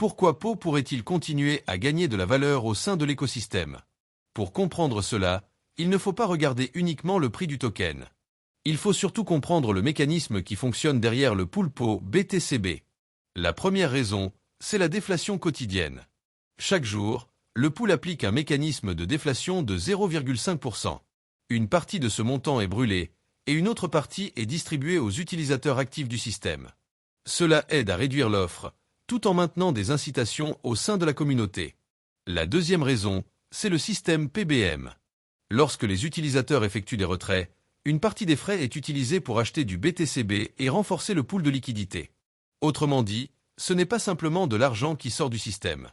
Pourquoi Po pourrait-il continuer à gagner de la valeur au sein de l'écosystème? Pour comprendre cela, il ne faut pas regarder uniquement le prix du token. Il faut surtout comprendre le mécanisme qui fonctionne derrière le pool Po BTCB. La première raison, c'est la déflation quotidienne. Chaque jour, le pool applique un mécanisme de déflation de 0,5%. Une partie de ce montant est brûlée, et une autre partie est distribuée aux utilisateurs actifs du système. Cela aide à réduire l'offre, tout en maintenant des incitations au sein de la communauté. La deuxième raison, c'est le système PBM. Lorsque les utilisateurs effectuent des retraits, une partie des frais est utilisée pour acheter du BTCB et renforcer le pool de liquidité. Autrement dit, ce n'est pas simplement de l'argent qui sort du système.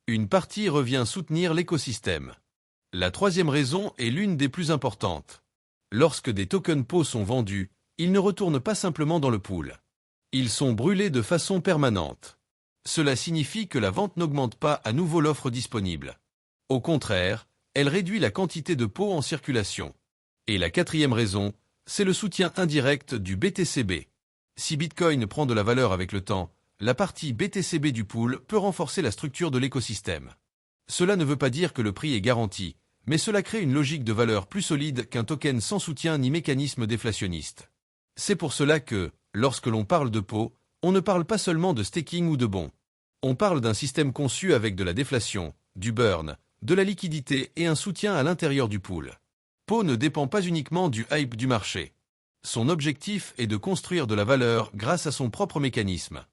Une partie revient soutenir l'écosystème. La troisième raison est l'une des plus importantes. Lorsque des tokens Po sont vendus, ils ne retournent pas simplement dans le pool. Ils sont brûlés de façon permanente. Cela signifie que la vente n'augmente pas à nouveau l'offre disponible. Au contraire, elle réduit la quantité de Po en circulation. Et la quatrième raison, c'est le soutien indirect du BTCB. Si Bitcoin prend de la valeur avec le temps, la partie BTCB du pool peut renforcer la structure de l'écosystème. Cela ne veut pas dire que le prix est garanti, mais cela crée une logique de valeur plus solide qu'un token sans soutien ni mécanisme déflationniste. C'est pour cela que, lorsque l'on parle de Po, on ne parle pas seulement de staking ou de bons. On parle d'un système conçu avec de la déflation, du burn, de la liquidité et un soutien à l'intérieur du pool. Po ne dépend pas uniquement du hype du marché. Son objectif est de construire de la valeur grâce à son propre mécanisme.